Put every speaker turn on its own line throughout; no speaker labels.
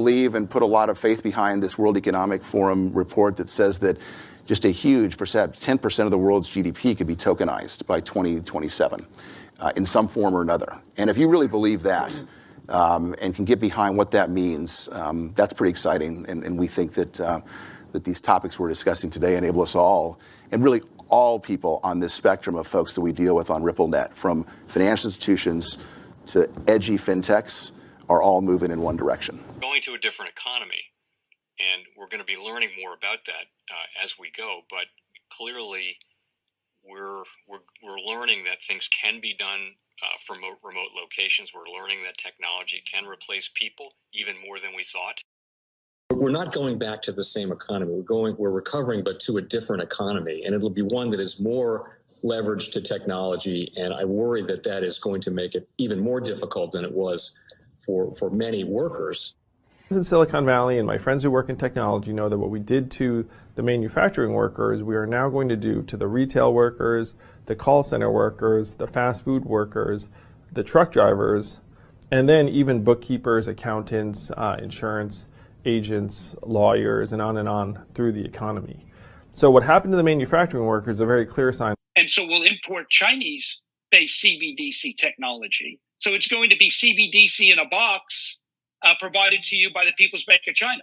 believe and put a lot of faith behind this World Economic Forum report that says that just a huge percent, 10% of the world's GDP could be tokenized by 2027 in some form or another. And if you really believe that and can get behind what that means, that's pretty exciting. And we think that, that these topics we're discussing today enable us all, and really all people on this spectrum of folks that we deal with on RippleNet, from financial institutions to edgy fintechs, are all moving in one direction.
Going to a different economy, and we're going to be learning more about that as we go. But clearly, we're learning that things can be done from remote locations. We're learning that technology can replace people even more than we thought.
We're not going back to the same economy. We're recovering, but to a different economy, and it'll be one that is more leveraged to technology. And I worry that that is going to make it even more difficult than it was for many workers.
In Silicon Valley, and my friends who work in technology know that what we did to the manufacturing workers, we are now going to do to the retail workers, the call center workers, the fast food workers, the truck drivers, and then even bookkeepers, accountants, insurance agents, lawyers, and on through the economy. So what happened to the manufacturing workers is a very clear sign.
And so we'll import Chinese-based CBDC technology. So it's going to be CBDC in a box provided to you by the People's Bank of China.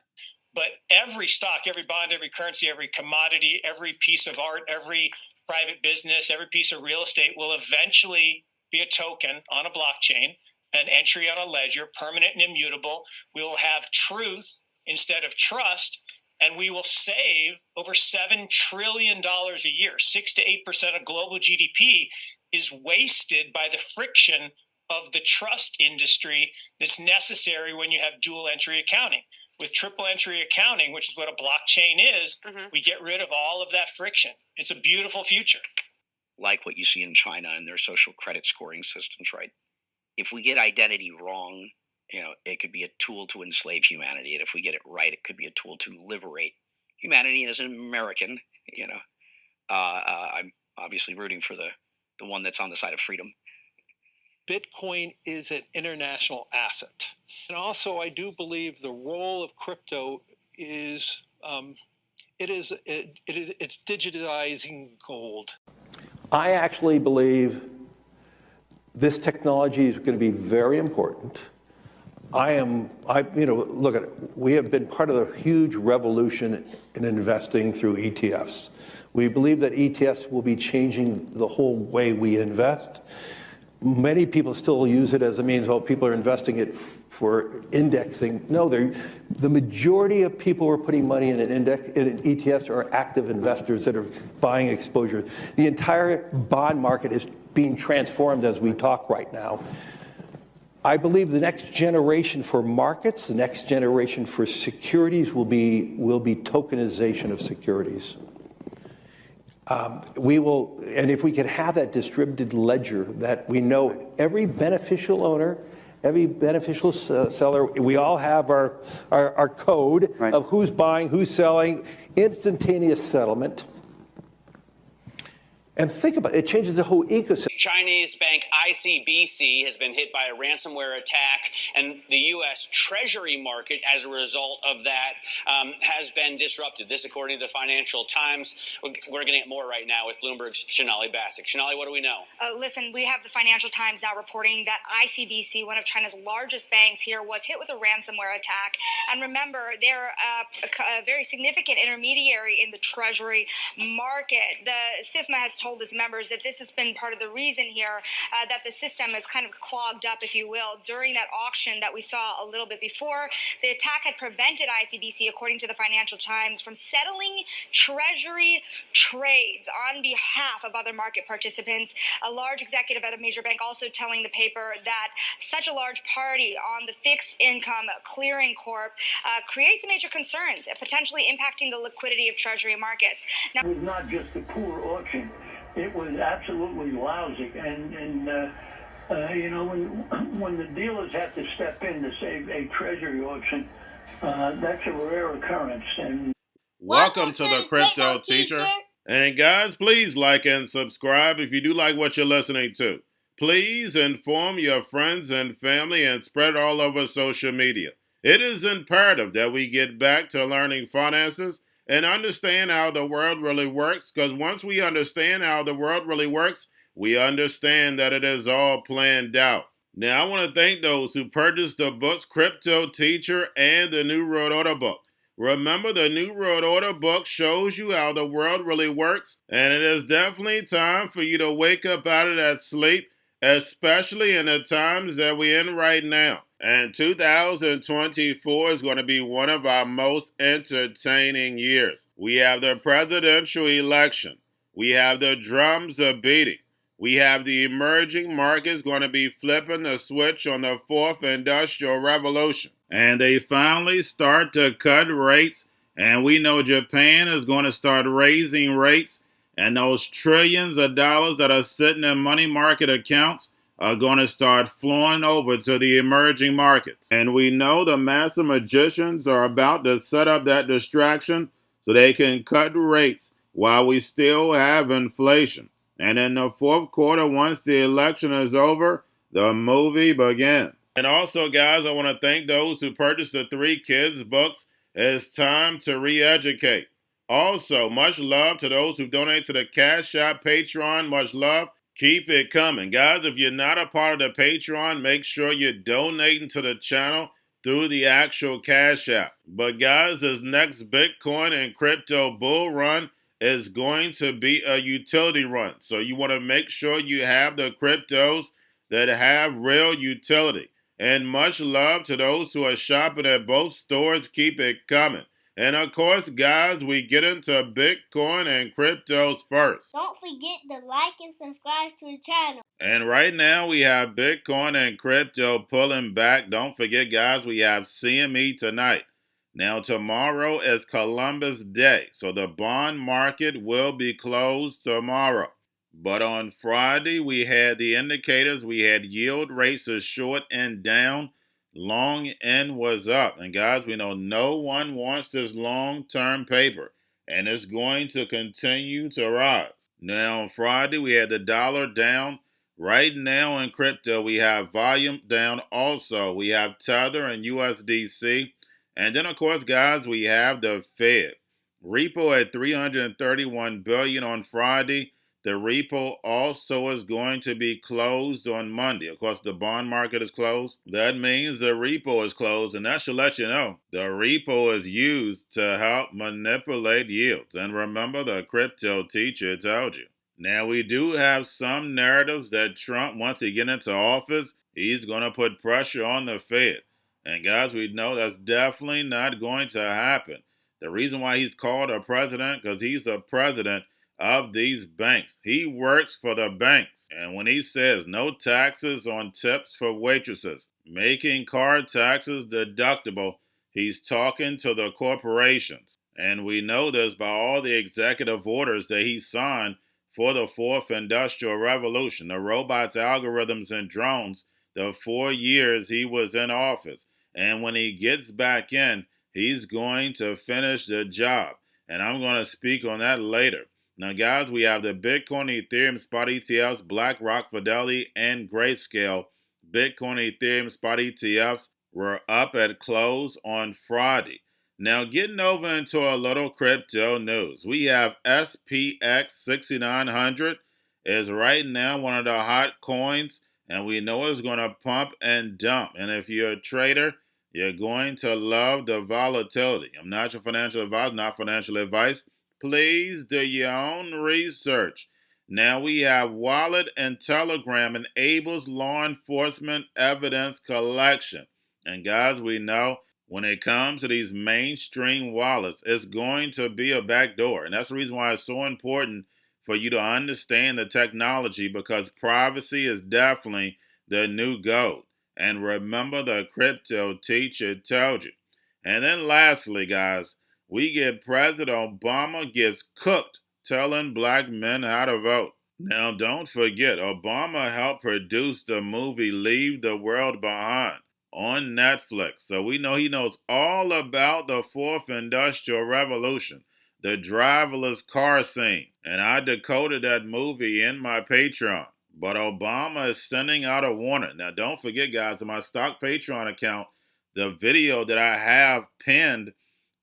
But every stock, every bond, every currency, every commodity, every piece of art, every private business, every piece of real estate will eventually be a token on a blockchain, an entry on a ledger, permanent and immutable. We will have truth instead of trust, and we will save over $7 trillion a year. 6 to 8% of global GDP is wasted by the friction of the trust industry that's necessary when you have dual entry accounting. With triple entry accounting, which is what a blockchain is, we get rid of all of that friction. It's a beautiful future.
Like what you see in China and their social credit scoring systems, right? If we get identity wrong, it could be a tool to enslave humanity. And if we get it right, it could be a tool to liberate humanity. And as an American, I'm obviously rooting for the one that's on the side of freedom.
Bitcoin is an international asset. And also, I do believe the role of crypto is, it's digitizing gold.
I actually believe this technology is going to be very important. Look at it. We have been part of the huge revolution in investing through ETFs. We believe that ETFs will be changing the whole way we invest. Many people still use it as a means, people are investing it for indexing. No, the majority of people who are putting money in in ETFs are active investors that are buying exposure. The entire bond market is being transformed as we talk right now. I believe the next generation for markets, the next generation for securities will be tokenization of securities. And if we can have that distributed ledger that we know every beneficial owner, every beneficial seller, we all have our code of who's buying, who's selling, instantaneous settlement. And think about it, it changes the whole ecosystem.
Chinese bank ICBC has been hit by a ransomware attack, and the U.S. Treasury market, as a result of that, has been disrupted. This, according to the Financial Times. We're getting it more right now with Bloomberg's Shonali Bassick. Shonali, what do we know?
Listen, we have the Financial Times now reporting that ICBC, one of China's largest banks here, was hit with a ransomware attack. And remember, they're a very significant intermediary in the Treasury market. The SIFMA has told its members that this has been part of the reason here that the system is kind of clogged up, if you will, during that auction that we saw a little bit before. The attack had prevented ICBC, according to the Financial Times, from settling Treasury trades on behalf of other market participants. A large executive at a major bank also telling the paper that such a large party on the fixed income clearing corp creates major concerns, potentially impacting the liquidity of Treasury markets.
Now, it was not just a poor auction. It was absolutely lousy, and when the dealers have to step in to save a treasury auction, that's a rare occurrence. And
welcome to the Crypto Teacher. And guys, please like and subscribe if you do like what you're listening to. Please inform your friends and family and spread it all over social media. It is imperative that we get back to learning finances and understand how the world really works, because once we understand how the world really works, we understand that it is all planned out. Now, I want to thank those who purchased the books Cryptoteacher and the New World Order book. Remember, the New World Order book shows you how the world really works, and it is definitely time for you to wake up out of that sleep, especially in the times that we're in right now. And 2024 is going to be one of our most entertaining years. We have the presidential election. We have the drums are beating. We have the emerging markets going to be flipping the switch on the fourth industrial revolution. And they finally start to cut rates. And we know Japan is going to start raising rates. And those trillions of dollars that are sitting in money market accounts are going to start flowing over to the emerging markets. And we know the master magicians are about to set up that distraction so they can cut rates while we still have inflation. And in the fourth quarter, once the election is over, the movie begins. And also, guys, I want to thank those who purchased the 3 kids books. It's time to re-educate. Also, much love to those who donate to the Cash App, Patreon. Much love. Keep it coming. Guys, if you're not a part of the Patreon, make sure you're donating to the channel through the actual Cash App. But guys, this next Bitcoin and crypto bull run is going to be a utility run. So you want to make sure you have the cryptos that have real utility. And much love to those who are shopping at both stores. Keep it coming. And of course, guys, we get into Bitcoin and cryptos first.
Don't forget to like and subscribe to the channel.
And right now we have Bitcoin and crypto pulling back. Don't forget, guys, we have CME tonight. Now, tomorrow is Columbus Day, so the bond market will be closed tomorrow. But on Friday, we had the indicators. We had yield rates as short and down. Long end was up. And guys, we know no one wants this long-term paper, and it's going to continue to rise. Now, on Friday, we had the dollar down. Right now in crypto, we have volume down also. We have Tether and USDC. And then, of course, guys, we have the Fed. Repo at $331 billion on Friday. The repo also is going to be closed on Monday. Of course, the bond market is closed. That means the repo is closed, and that should let you know the repo is used to help manipulate yields. And remember, the crypto teacher told you. Now, we do have some narratives that Trump, once he gets into office, he's going to put pressure on the Fed. And guys, we know that's definitely not going to happen. The reason why he's called a president, because he's a president of these banks. He works for the banks. And when he says no taxes on tips for waitresses, making car taxes deductible, he's talking to the corporations. And we know this by all the executive orders that he signed for the fourth industrial revolution, the robots, algorithms, and drones, the 4 years he was in office. And when he gets back in, he's going to finish the job. And I'm going to speak on that later. Now, guys, we have the Bitcoin, Ethereum, spot ETFs, BlackRock, Fidelity, and Grayscale. Bitcoin, Ethereum, spot ETFs were up at close on Friday. Now, getting over into a little crypto news. We have SPX 6900 is right now one of the hot coins, and we know it's going to pump and dump. And if you're a trader, you're going to love the volatility. I'm not your financial advisor, not financial advice. Please do your own research. Now we have Wallet and Telegram enables law enforcement evidence collection. And guys, we know when it comes to these mainstream wallets, it's going to be a backdoor. And that's the reason why it's so important for you to understand the technology, because privacy is definitely the new gold. And remember, the crypto teacher told you. And then lastly, guys, we get President Obama gets cooked telling black men how to vote. Now, don't forget, Obama helped produce the movie Leave the World Behind on Netflix. So we know he knows all about the fourth industrial revolution, the driverless car scene. And I decoded that movie in my Patreon. But Obama is sending out a warning. Now, don't forget, guys, in my stock Patreon account, The video that I have pinned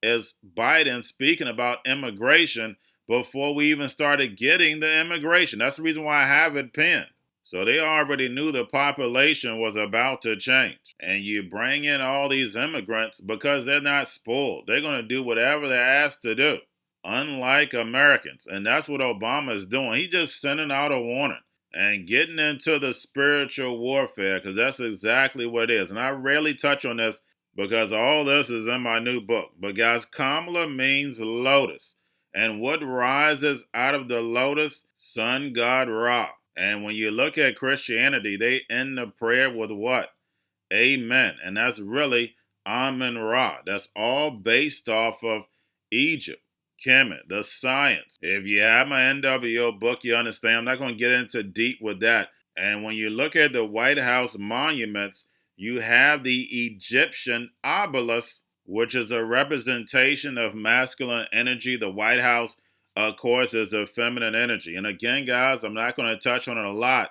is Biden speaking about immigration before we even started getting the immigration. That's the reason why I have it pinned. So they already knew the population was about to change. And you bring in all these immigrants because they're not spoiled. They're going to do whatever they're asked to do, unlike Americans. And that's what Obama is doing. He's just sending out a warning and getting into the spiritual warfare, because that's exactly what it is. And I rarely touch on this because all this is in my new book. But guys, Kamala means lotus. And what rises out of the lotus? Sun God Ra. And when you look at Christianity, they end the prayer with what? Amen. And that's really Amen Ra. That's all based off of Egypt, Kemet, the science. If you have my NWO book, you understand. I'm not going to get into deep with that. And when you look at the White House monuments, you have the Egyptian obelisk, which is a representation of masculine energy. The White House, of course, is a feminine energy. And again, guys, I'm not going to touch on it a lot.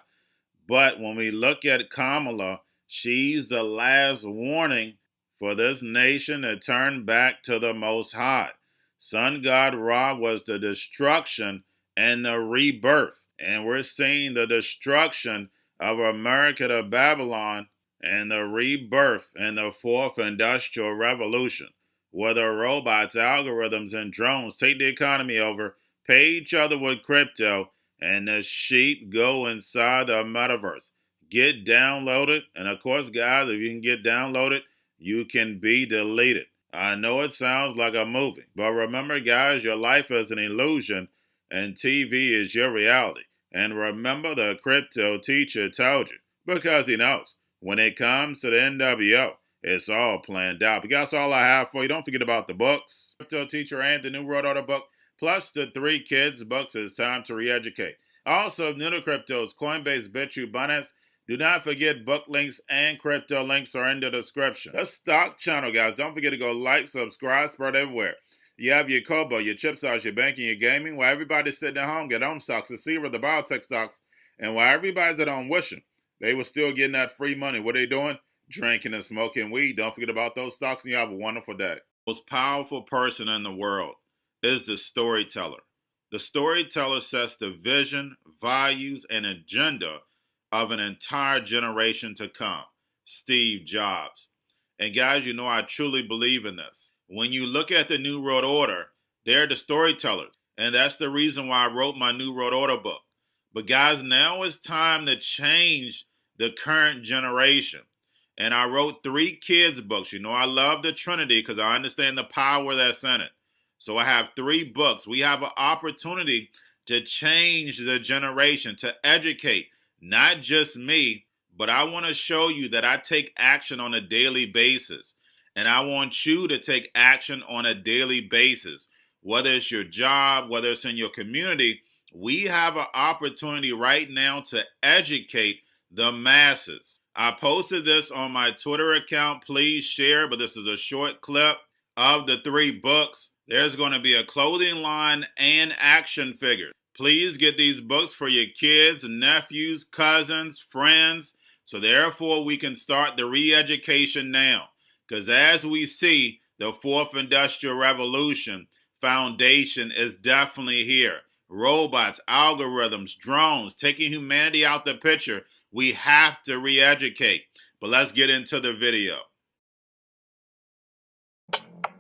But when we look at Kamala, she's the last warning for this nation to turn back to the Most High. Sun God Ra was the destruction and the rebirth. And we're seeing the destruction of America to Babylon and the rebirth in the fourth industrial revolution, where the robots, algorithms, and drones take the economy over, pay each other with crypto, and the sheep go inside the metaverse. Get downloaded, and of course, guys, if you can get downloaded, you can be deleted. I know it sounds like a movie, but remember, guys, your life is an illusion, and TV is your reality. And remember, the crypto teacher told you, because he knows. When it comes to the NWO, it's all planned out. But that's all I have for you. Don't forget about the books, Crypto Teacher and the New World Order book, plus the 3 kids books. It's time to re-educate. Also, new to cryptos, Coinbase, Bitrue, Binance. Do not forget book links and crypto links are in the description. The stock channel, guys. Don't forget to go like, subscribe, spread everywhere. You have your Kobo, your chip stocks, your banking, your gaming. While everybody's sitting at home, get home stocks, the Seaver, the biotech stocks. And while everybody's at home wishing they were still getting that free money, what are they doing? Drinking and smoking weed. Don't forget about those stocks, and you have a wonderful day. The most powerful person in the world is the storyteller. The storyteller sets the vision, values, and agenda of an entire generation to come. Steve Jobs. And guys, you know I truly believe in this. When you look at the New World Order, they're the storytellers. And that's the reason why I wrote my New World Order book. But guys, now it's time to change the current generation. And I wrote 3 kids books. You know I love the Trinity because I understand the power that's in it. So I have 3 books. We have an opportunity to change the generation, to educate, not just me, but I want to show you that I take action on a daily basis. And I want you to take action on a daily basis. Whether it's your job, whether it's in your community, we have an opportunity right now to educate the masses. I posted this on my Twitter account. Please share, but this is a short clip of the 3 books. There's going to be a clothing line and action figures. Please get these books for your kids, nephews, cousins, friends, so therefore we can start the re-education now. Because as we see, the 4th Industrial Revolution foundation is definitely here. Robots, algorithms, drones, taking humanity out the picture. We have to re-educate. But let's get into the video.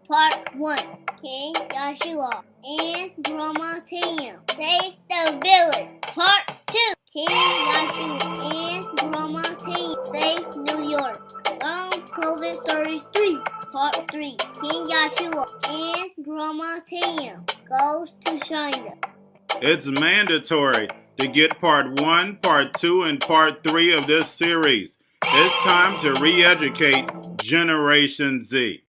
Part 1. King Joshua and Grandma Tam save the village. Part 2. King Joshua and Grandma Tam save New York from COVID-33. Part 3. King Joshua and Grandma Tam goes to China.
It's mandatory to get part 1, part 2, and part 3 of this series. It's time to re-educate Generation Z.